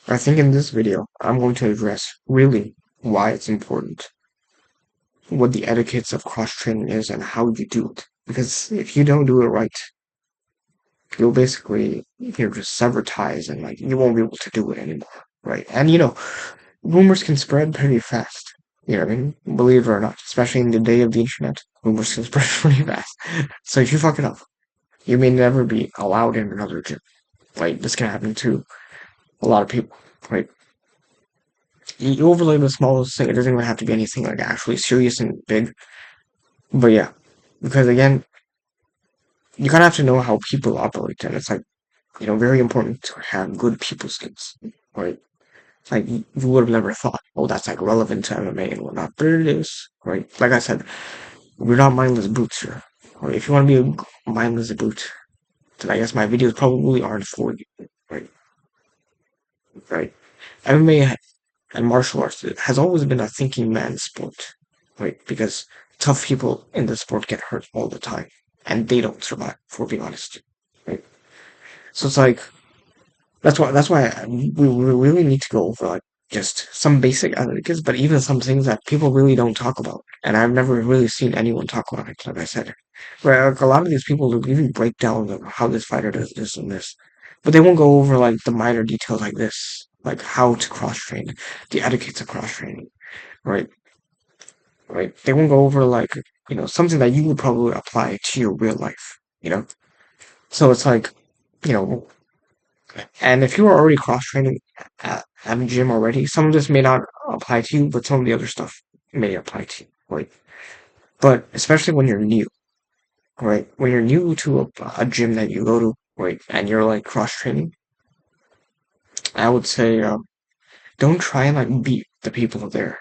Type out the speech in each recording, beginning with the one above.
I think in this video, I'm going to address really why it's important, what the etiquettes of cross training is, and how you do it. Because if you don't do it right, you'll basically just sever ties and like you won't be able to do it anymore, right? And rumors can spread pretty fast. You know what I mean? Believe it or not, especially in the day of the internet, rumors can spread pretty fast. So if you fuck it up, you may never be allowed in another gym. Like this can happen to a lot of people, right? You overlay the smallest thing. It doesn't even have to be anything like actually serious and big. But yeah, because again, you kind of have to know how people operate, and it's like very important to have good people skills, right? Like you would have never thought, oh, that's like relevant to MMA and whatnot, but it is, right? Like I said, we're not mindless brutes here. Or if you want to be a mindless brute, then I guess my videos probably aren't for you, right? Right? MMA and martial arts has always been a thinking man's sport, right? Because tough people in the sport get hurt all the time, and they don't survive. For being honest, right? So it's like that's why we really need to go over like just some basic etiquettes, but even some things that people really don't talk about, and I've never really seen anyone talk about it. Like I said, right? Like a lot of these people will give you breakdowns of how this fighter does this and this, but they won't go over like the minor details like this, like how to cross train, the etiquettes of cross training, right? Right? They won't go over like something that you would probably apply to your real life, you know. So it's like you know And if you are already cross training at a gym already, some of this may not apply to you, but some of the other stuff may apply to you, right? But especially when you're new, right? When you're new to a gym that you go to, right, and you're like cross training, I would say don't try and like beat the people there,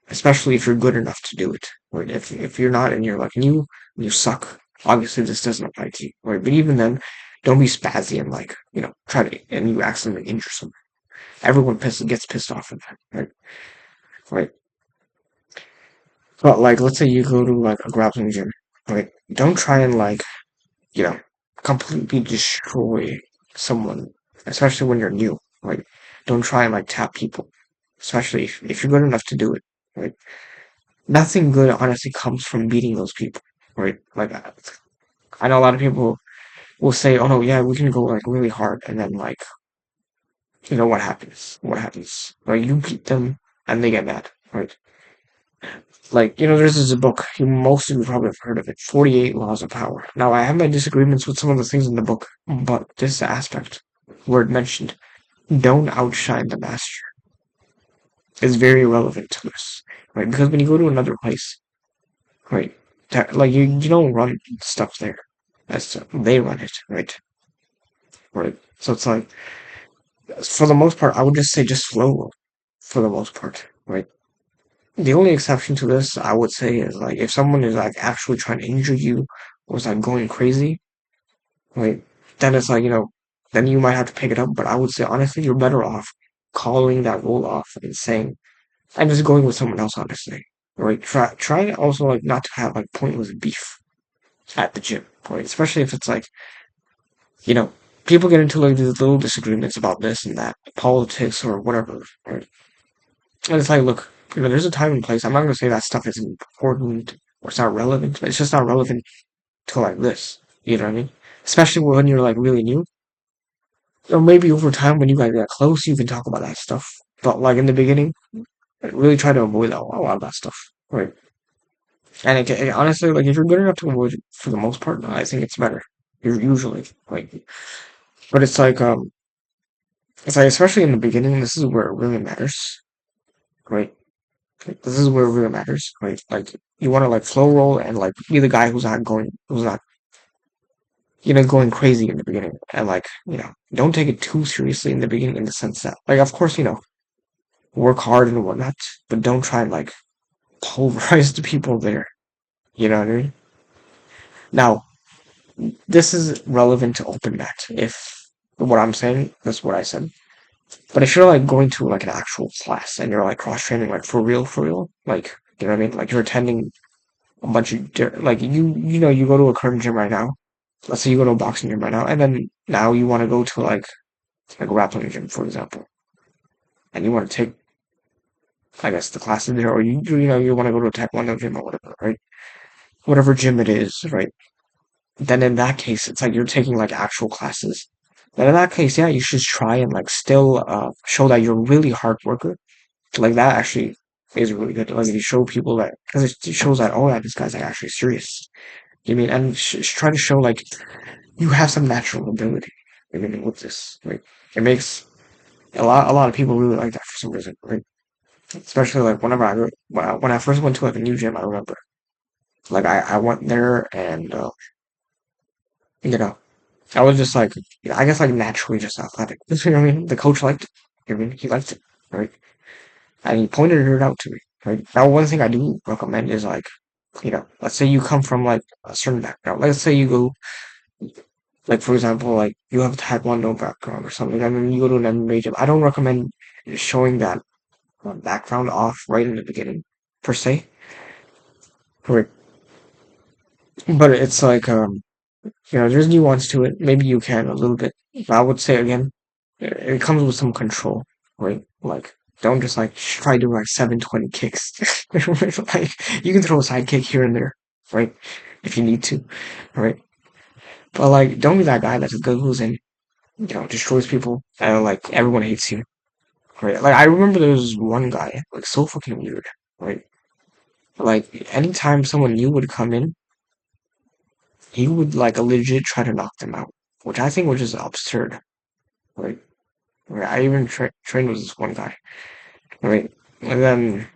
especially if you're good enough to do it, right? If you're not and you're like new and you suck, obviously this doesn't apply to you, right? But even then, don't be spazzy and like try to and you accidentally injure someone. Everyone gets pissed off at that, right? Right. But like, let's say you go to like a grappling gym, right? Don't try and like, you know, completely destroy someone, especially when you're new, right? Don't try and like tap people, especially if you're good enough to do it, right? Nothing good honestly comes from beating those people, right? Like, I know a lot of people will say, oh no, yeah, we can go like really hard, and then like, what happens? What happens? Like, you beat them, and they get mad, right? Like, there's this book, most of you probably have heard of it, 48 Laws of Power. Now, I have my disagreements with some of the things in the book, but this aspect, where it mentioned, don't outshine the master, is very relevant to this, right? Because when you go to another place, right, like, you don't run stuff there. They run it, right? Right? So it's like, for the most part, I would just say just slow roll, for the most part, right? The only exception to this, I would say, is like if someone is like actually trying to injure you or is like going crazy, like then it's like, then you might have to pick it up. But I would say honestly, you're better off calling that roll off and saying, I'm just going with someone else, honestly. Right? Try also like not to have like pointless beef at the gym, right? Especially if it's like, you know, people get into like these little disagreements about this and that, politics or whatever, right? And it's like, look, there's a time and place. I'm not gonna say that stuff isn't important or it's not relevant, but it's just not relevant to like this. You know what I mean? Especially when you're like really new. Or maybe over time when you guys get close, you can talk about that stuff. But like in the beginning, really try to avoid a lot of that stuff. Right. And honestly, like if you're good enough to avoid it for the most part, I think it's better. You're usually like, but it's like especially in the beginning, this is where it really matters. Right. Like, this is where it really matters, right? Like you want to like flow roll and like be the guy who's not, going crazy in the beginning, and like don't take it too seriously in the beginning in the sense that like of course work hard and whatnot, but don't try and like pulverize the people there. You know what I mean? Now this is relevant to open mat. If what I'm saying, that's what I said. But if you're like going to like an actual class and you're like cross training like for real, like you know what I mean, like you're attending a bunch of like you go to a current gym right now. Let's say you go to a boxing gym right now, and then now you want to go to like a grappling gym, for example. and you want to take, I guess, the classes there, or you want to go to a Taekwondo gym or whatever, right? Whatever gym it is, right? Then in that case, it's like you're taking like actual classes. Then in that case, yeah, you should try and like still show that you're a really hard worker. Like that actually is really good. Like if you show people that, because it shows that, oh yeah, this guy's like actually serious. You mean, and try to show like you have some natural ability. I mean, with this, right? It makes a lot of people really like that for some reason, right? Especially like whenever when I first went to like a new gym, I remember like I went there and you know I was just like I guess like naturally just athletic. You know what I mean? The coach liked it. You know what I mean? He liked it, right? And he pointed it out to me, right? Now one thing I do recommend is like let's say you come from like a certain background. Let's say you go like for example like you have a Taekwondo background or something, and then you go to an MMA gym. I don't recommend showing that background off right in the beginning per se. Right. But it's like there's nuance to it. Maybe you can a little bit. But I would say again, it comes with some control, right? Like don't just like try to do like 720 kicks. Like you can throw a side kick here and there, right? If you need to, right? But like don't be that guy that just goes and destroys people and like everyone hates you, right? Like I remember there was one guy like so fucking weird, right? Like anytime someone new would come in, he would like legit try to knock them out, which I think was just absurd, right? Right, I even trained with this one guy, right? And then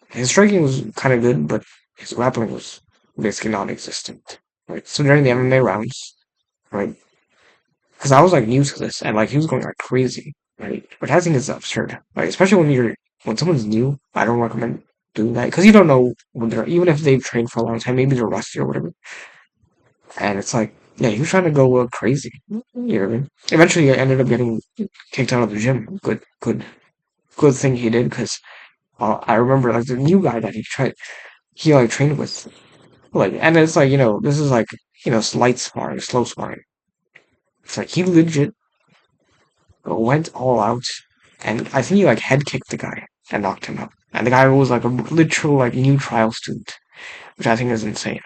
his striking was kind of good, but his grappling was basically non-existent, right? So during the MMA rounds, right? Because I was like new to this, and like he was going like crazy, right? Which I think is absurd, right? Especially when someone's new, I don't recommend doing that because you don't know when they're even if they've trained for a long time, maybe they're rusty or whatever. And it's like, yeah, he was trying to go crazy. You know what I mean? Eventually, I ended up getting kicked out of the gym. Good thing he did because I remember like the new guy that he like trained with, like, and it's like this is like light sparring, slow sparring. It's like he legit went all out, and I think he like head kicked the guy and knocked him out. And the guy was like a literal like new trial student, which I think is insane.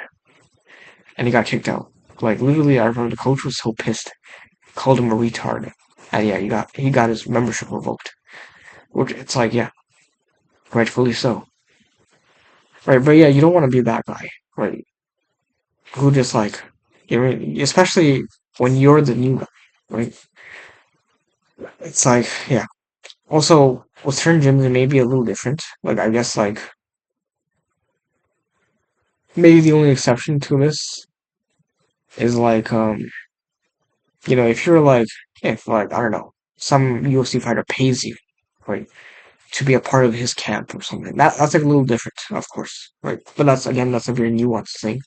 And he got kicked out. Like literally, I remember the coach was so pissed, called him a retard, and yeah, he got his membership revoked. Which it's like, yeah, rightfully so, right? But yeah, you don't want to be that guy, right? Who just like, especially when you're the new guy, right? It's like, yeah. Also, with certain gyms, it may be a little different. Like, I guess, like, maybe the only exception to this is like, if you're like, if like, I don't know, some UFC fighter pays you, right, to be a part of his camp or something. That's like a little different, of course, right? But that's a very nuanced thing.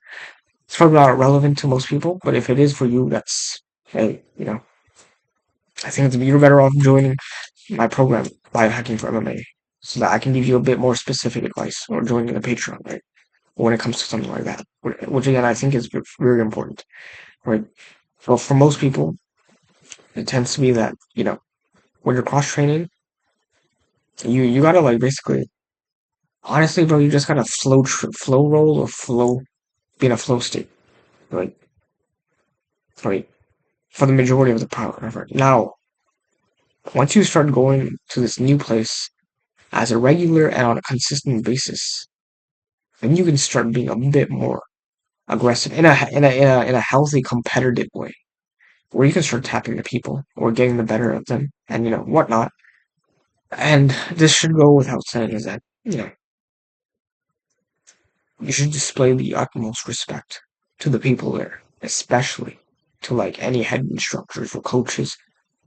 It's probably not relevant to most people, but if it is for you, that's hey, I think you're better off joining my program, Biohacking for MMA, so that I can give you a bit more specific advice, or joining the Patreon, right? When it comes to something like that, which again I think is very important, right? So for most people, it tends to be that when you're cross training, you gotta like basically, honestly, bro, you just gotta flow roll or flow, be in a flow state, right? Right, for the majority of the power effort. Now, once you start going to this new place as a regular and on a consistent basis, then you can start being a bit more aggressive in a healthy competitive way, where you can start tapping the people or getting the better of them and whatnot. And this should go without saying is that you should display the utmost respect to the people there, especially to like any head instructors or coaches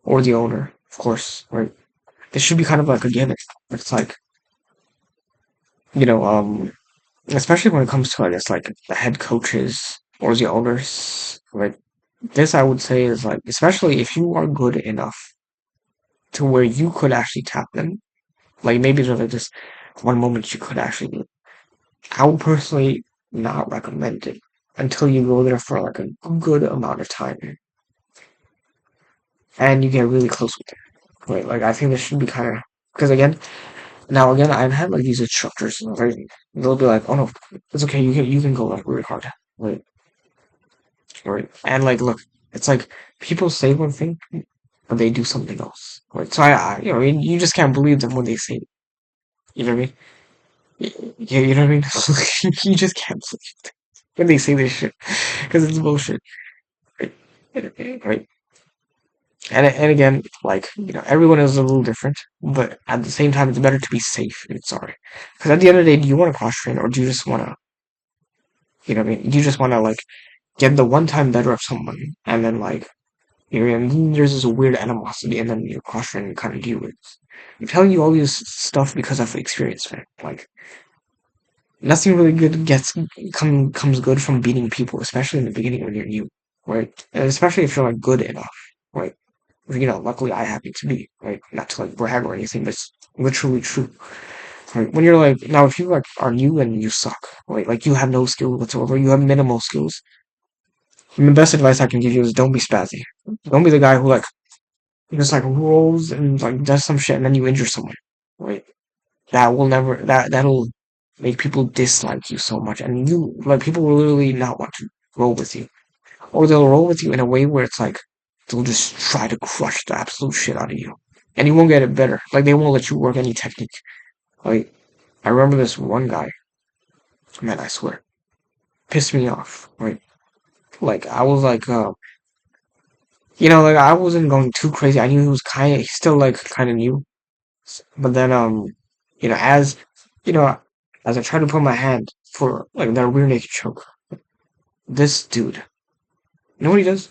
or the owner, of course, right? This should be kind of like a gimmick. It's like, you know, um, especially when it comes to, I guess, like the head coaches or the owners. Like this, I would say is like, especially if you are good enough to where you could actually tap them. Like maybe there's like this one moment you could actually do. I would personally not recommend it until you go there for like a good amount of time and you get really close with them. Right? Like I think this should be kind of Because again, now again, I've had like these instructors, right? They'll be like, "Oh no, it's okay. You can go like really hard, right? Right?" And like, look, it's like people say one thing, but they do something else, right? So you just can't believe them when they say it. You know what I mean? Yeah, you know what I mean? You just can't believe them when they say this shit because it's bullshit, right? Right? And again, like everyone is a little different, but at the same time, it's better to be safe than sorry. Because at the end of the day, do you want to cross train or do you just want to, what I mean? Do you just want to like get the one time better of someone and then like and then there's this weird animosity and then you cross train and kind of deal with it. I'm telling you all this stuff because of experience, man. Like nothing really good comes good from beating people, especially in the beginning when you're new, right? And especially if you're like good enough, right? Luckily I happen to be, right? Not to like brag or anything, but it's literally true. Right? When you're like now, if you like are new and you suck, right? Like you have no skill whatsoever, you have minimal skills. And the best advice I can give you is don't be spazzy. Don't be the guy who like just like rolls and like does some shit and then you injure someone, right? That'll make people dislike you so much, and you like people will literally not want to roll with you, or they'll roll with you in a way where it's like they'll just try to crush the absolute shit out of you, and you won't get it better. Like they won't let you work any technique. Like I remember this one guy, man, I swear, pissed me off. Right, like I was like, like I wasn't going too crazy. I knew he was he's still like kind of new, but then as you know, as I tried to put my hand for like that rear naked choke, this dude, you know what he does?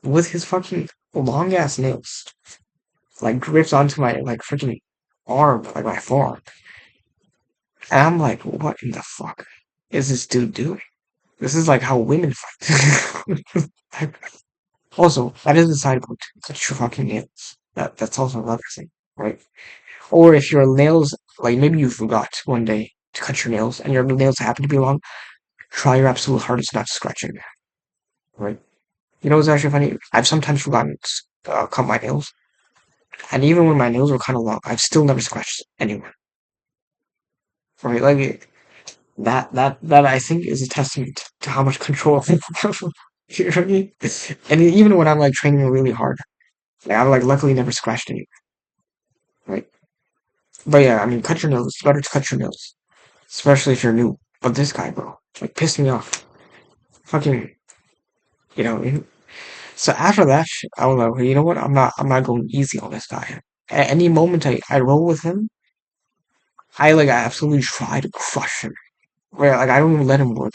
With his fucking long ass nails, like grips onto my like freaking arm, like my forearm. And I'm like, what in the fuck is this dude doing? This is like how women fight. Also, that is the side point. Cut your fucking nails. That's also another thing, right? Or if your nails, like maybe you forgot one day to cut your nails and your nails happen to be long, try your absolute hardest not to scratch it, right? You know what's actually funny? I've sometimes forgotten to cut my nails, and even when my nails were kind of long, I've still never scratched anyone, right? Like that I think is a testament to how much control I have. You know what I mean? And even when I'm like training really hard, like I've like luckily never scratched anyone, right? But yeah, I mean, cut your nails. It's better to cut your nails, especially if you're new. But this guy, bro, like pissed me off. Fucking, you know. So after that, I was like, okay, you know what? I'm not going easy on this guy. At any moment I roll with him, I absolutely try to crush him. Where like I don't even let him work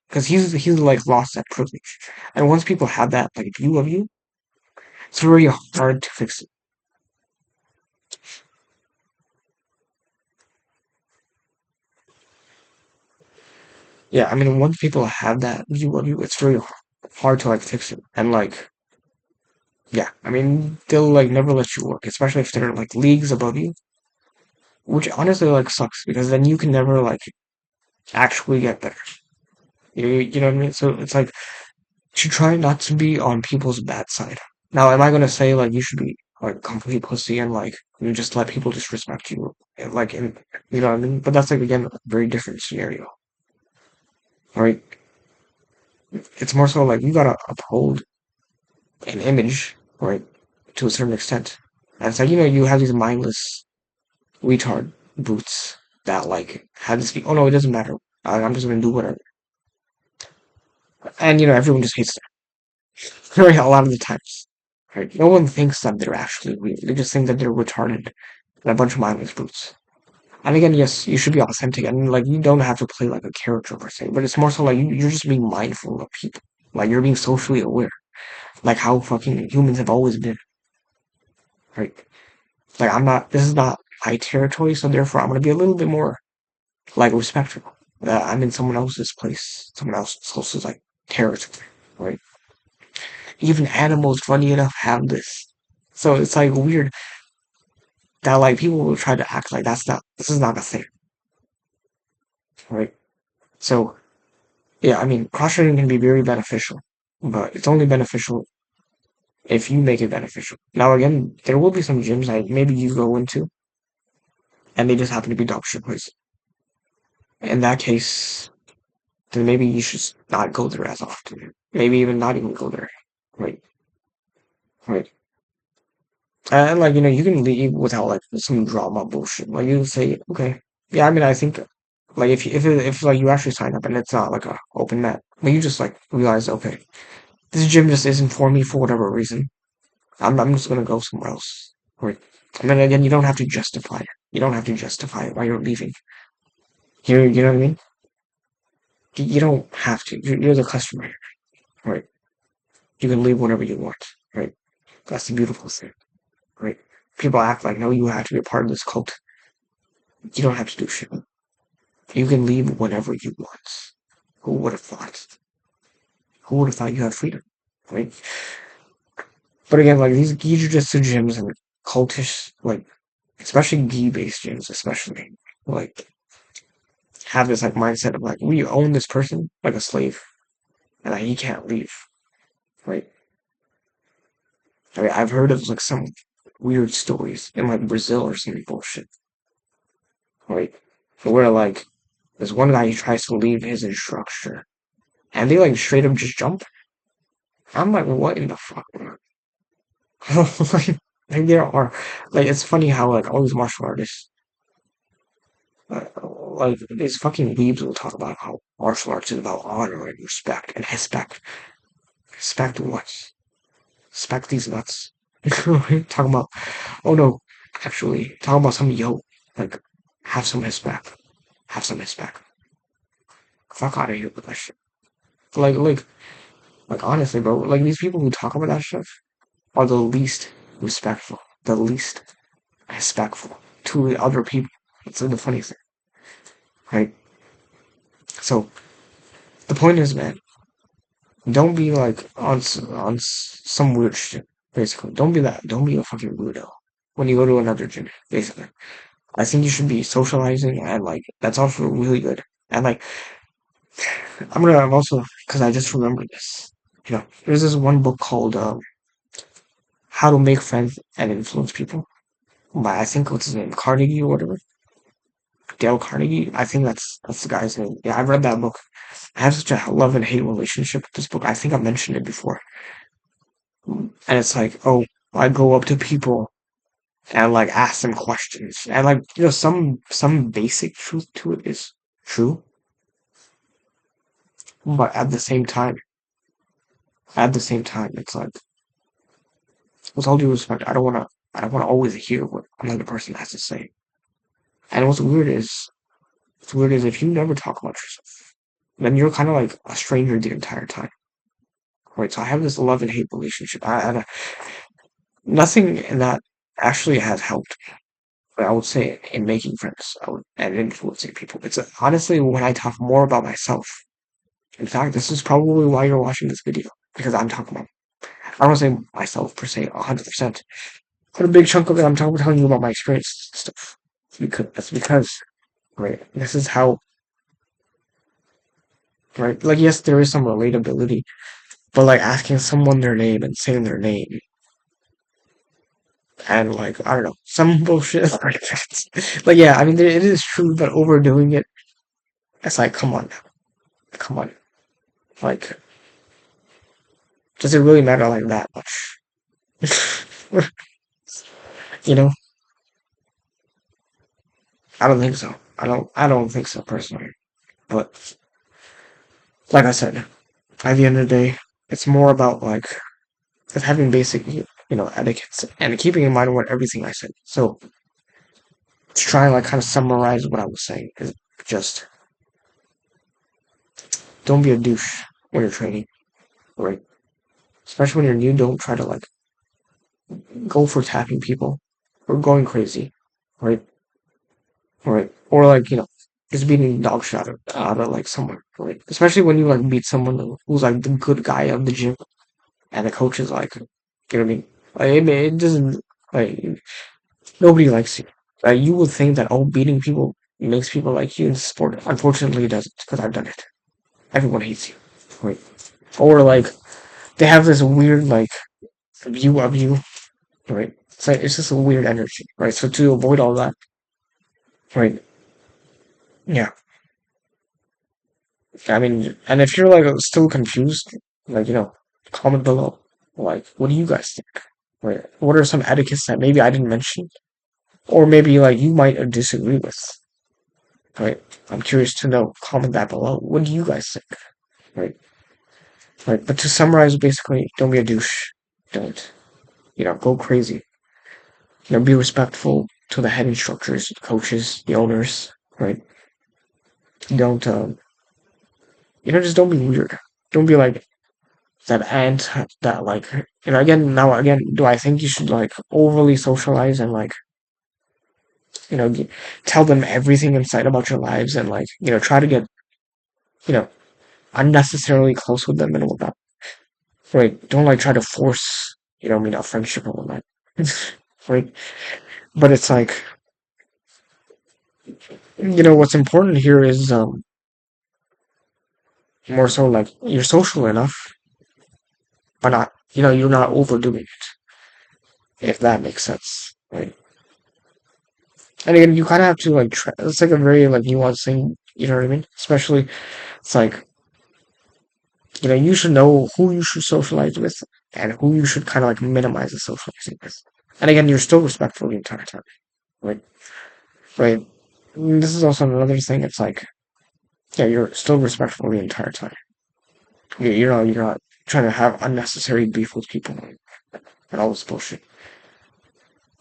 because he's like lost that privilege. And once people have that like view of you, it's very hard to fix it. Yeah, I mean, once people have that view of you, it's very hard to like fix it. And like, yeah, I mean, they'll like never let you work, especially if they're like leagues above you, which honestly like sucks because then you can never like actually get better. You know what I mean? So it's like to try not to be on people's bad side. Now, am I gonna say like you should be like complete pussy and like you just let people disrespect you, like you know what I mean? But that's like again a very different scenario, right? It's more so like you gotta uphold an image, right, to a certain extent. And it's like you have these mindless retard boots that like have this. Oh no, it doesn't matter. I'm just gonna do whatever, and everyone just hates them. Right, a lot of the times. Right? No one thinks that they're actually weird. They just think that they're retarded and a bunch of mindless brutes. And again, yes, you should be authentic, and like you don't have to play like a character per se, but it's more so like you're just being mindful of people, like you're being socially aware, like how fucking humans have always been, right? Like I'm not, this is not my territory, so therefore I'm gonna be a little bit more like respectful. I'm in someone else's place, someone else's like territory, right? Even animals, funny enough, have this. So it's like weird that like people will try to act like this is not a thing, right? So yeah, I mean, cross-training can be very beneficial, but it's only beneficial if you make it beneficial. Now again, there will be some gyms that maybe you go into. and they just happen to be dog shit places. In that case, then maybe you should not go there as often. Maybe even not even go there. Right, right. And like, you can leave without like some drama bullshit. Like you say, okay, yeah. I mean, I think like if like you actually sign up and it's not like a open net, but you just like realize, okay, this gym just isn't for me for whatever reason. I'm just gonna go somewhere else. Right. And then again, you don't have to justify it. You don't have to justify it why you're leaving. You know what I mean? You don't have to. You're the customer, right? You can leave whenever you want, right? That's the beautiful thing, right? People act like, no, you have to be a part of this cult. You don't have to do shit. You can leave whenever you want. Who would have thought? Who would have thought you had freedom, right? But again, like these jujitsu gyms and cultish, like especially gi-based gyms, especially like have this like mindset of like we own this person like a slave, and like, he can't leave, right? I mean, I've heard of like some weird stories in like Brazil or some bullshit, right? Where like there's one guy who tries to leave his instructor, and they like straight up just jump. I'm like, what in the fuck? like, there are like it's funny how like all these martial artists, like these fucking weebs will talk about how martial arts is about honor and respect and respect. Respect what? Respect these nuts. Talking about, oh no, actually, talking about some yo, like, have some respect. Have some respect. Fuck out of here with that shit. Like, like, like, honestly, bro, like, these people who talk about that stuff are the least respectful. The least respectful to the other people. That's the funny thing, right? So, the point is, man, don't be like some weird shit, basically. Don't be that. Don't be a fucking weirdo when you go to another gym, basically. I think you should be socializing and like that's also really good. And like I'm also because I just remembered this. There's this one book called How to Make Friends and Influence People by I think what's his name Carnegie or whatever Dale Carnegie. I think that's the guy's name. Yeah, I've read that book. I have such a love and hate relationship with this book. I think I mentioned it before. And it's like, oh, I go up to people and like ask them questions and like some basic truth to it is true, but at the same time, it's like, with all due respect, I don't wanna always hear what another person has to say. And what's weird is if you never talk about yourself, then you're kind of like a stranger the entire time, right? So I have this love and hate relationship. Nothing in that actually has helped. But I would say in making friends, and influencing people. It's honestly when I talk more about myself. In fact, this is probably why you're watching this video because I'm talking about. I don't say myself per se 100%. But a big chunk of it, I'm telling you about my experience and stuff. That's because, right, this is how, right, like, yes, there is some relatability, but, like, asking someone their name and saying their name, and, like, I don't know, some bullshit like that. Like, yeah, I mean, it is true, but overdoing it, it's like, come on, come on. Like, does it really matter, like, that much? You know? I don't think so. I don't think so, personally. But, like I said, at the end of the day, it's more about, like, just having basic, etiquettes and keeping in mind what everything I said. So to try and like kind of summarize what I was saying is just don't be a douche when you're training, right? Especially when you're new, don't try to like go for tapping people or going crazy, right? Right? Or like just beating dog shit out of like someone, right? Especially when you like meet someone who's like the good guy of the gym and the coach is like, you know what I mean? Like it doesn't like nobody likes you. You would think that beating people makes people like you in sport. Unfortunately, it doesn't because I've done it. Everyone hates you, right? Or like they have this weird like view of you, right? It's just a weird energy, right? So to avoid all that, Right. Yeah. I mean, and if you're like still confused, like, comment below. Like, what do you guys think? Right. What are some etiquettes that maybe I didn't mention? Or maybe like you might disagree with, right? I'm curious to know. Comment that below. What do you guys think? Right. Right. But to summarize, basically, don't be a douche. Don't, go crazy. Be respectful to the head instructors, coaches, the owners, right? Don't, just don't be weird. Don't be like that ant that like, again, do I think you should like overly socialize and like, you know, g- tell them everything inside about your lives and like, try to get, you know, unnecessarily close with them and whatnot. Right? Don't like try to force, a friendship or whatnot. Right? But it's like, what's important here is more so like you're social enough, but not, you're not overdoing it, if that makes sense. Right? And again, you kind of have to like, it's like a very like nuanced thing. You know what I mean? Especially, it's like, you should know who you should socialize with and who you should kind of like minimize the socializing with. And again, you're still respectful the entire time. Right? Right? This is also another thing. It's like, yeah, you're still respectful the entire time. You're not trying to have unnecessary beef with people and all this bullshit.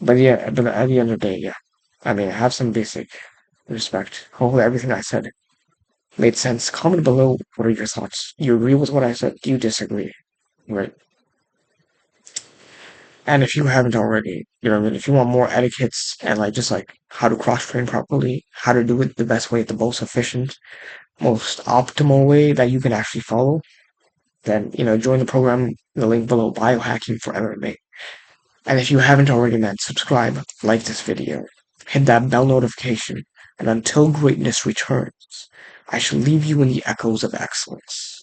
But yeah, but at the end of the day, yeah. I mean, have some basic respect. Hopefully, everything I said made sense. Comment below. What are your thoughts? Do you agree with what I said? Do you disagree? Right. And if you haven't already, what I mean, if you want more etiquettes and like just like how to cross train properly, how to do it the best way, the most efficient, most optimal way that you can actually follow, then join the program. The link below, biohacking for MMA. And if you haven't already, man, subscribe, like this video, hit that bell notification, and until greatness returns, I shall leave you in the echoes of excellence.